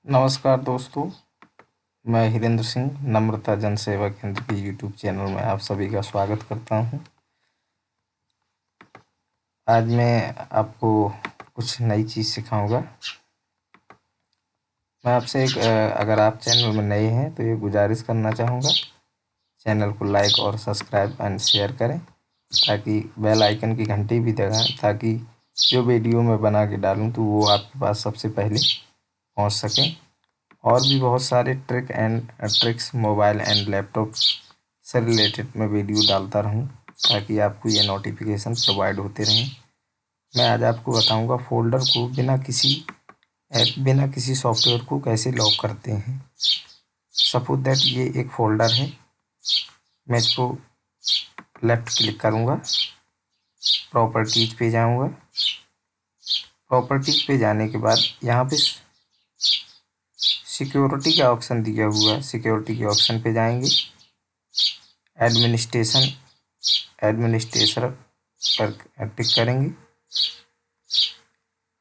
नमस्कार दोस्तों, मैं हिरेंद्र सिंह नम्रता जन सेवा केंद्र के यूट्यूब चैनल में आप सभी का स्वागत करता हूं। आज मैं आपको कुछ नई चीज़ सिखाऊंगा। मैं आपसे अगर आप चैनल में नए हैं तो ये गुजारिश करना चाहूँगा, चैनल को लाइक और सब्सक्राइब एंड शेयर करें, ताकि बेल आइकन की घंटी भी दबाएं, ताकि जो वीडियो मैं बना के डालूँ तो वो आपके पास सबसे पहले पहुँच सकें। और भी बहुत सारे ट्रिक्स मोबाइल एंड लैपटॉप से रिलेटेड मैं वीडियो डालता रहूं, ताकि आपको ये नोटिफिकेशन प्रोवाइड होते रहें। मैं आज आपको बताऊंगा फोल्डर को बिना किसी सॉफ्टवेयर को कैसे लॉक करते हैं। सपोज दैट ये एक फोल्डर है, मैं इसको लेफ़्ट क्लिक करूंगा, प्रॉपर्टीज पे जाऊंगा। प्रॉपर्टीज पे जाने के बाद यहाँ पे सिक्योरिटी का ऑप्शन दिया हुआ है, सिक्योरिटी के ऑप्शन पे जाएंगे। एडमिनिस्ट्रेटर पर टिक करेंगे,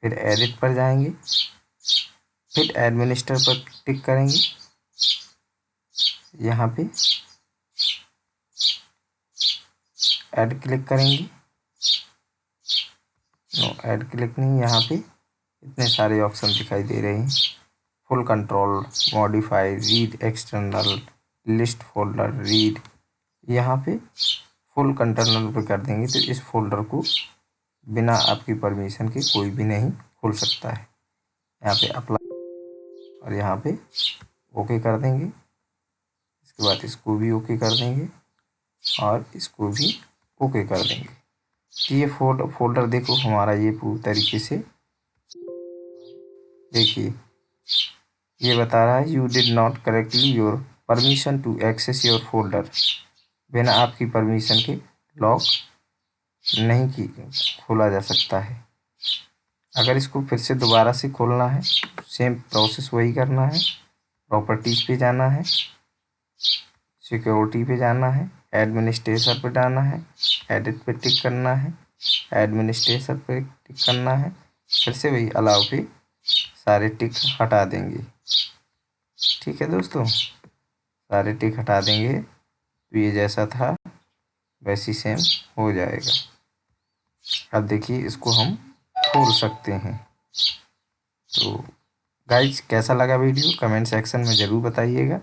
फिर एडिट पर जाएंगे, फिर एडमिनिस्टर पर टिक करेंगे। यहाँ पे ऐड क्लिक करेंगे, नो ऐड क्लिक नहीं, यहाँ पे इतने सारे ऑप्शन दिखाई दे रहे हैं। Full control, modify, read external, list folder, read. यहाँ पे फुल कंट्रोल पे कर देंगे तो इस फोल्डर को बिना आपकी परमिशन के कोई भी नहीं खोल सकता है। यहाँ पे अप्लाई और यहाँ पे ओके कर देंगे। इसके बाद इसको भी ओके कर देंगे और इसको भी ओके कर देंगे। तो ये फोल्डर देखो हमारा ये पूरी तरीके से, देखिए ये बता रहा है you did not correctly your permission to access your folder. बिना आपकी परमिशन के लॉक नहीं की खोला जा सकता है। अगर इसको फिर से दोबारा से खोलना है, सेम प्रोसेस वही करना है। प्रॉपर्टीज पे जाना है, सिक्योरिटी पे जाना है, एडमिनिस्ट्रेटर पे जाना है, एडिट पे टिक करना है, एडमिनिस्ट्रेटर पे टिक करना है, फिर से वही अलाउ पे सारे टिक हटा देंगे। ठीक है दोस्तों, सारे टिक हटा देंगे तो ये जैसा था वैसी सेम हो जाएगा। अब देखिए इसको हम खोल सकते हैं। तो गाइज कैसा लगा वीडियो कमेंट सेक्शन में ज़रूर बताइएगा।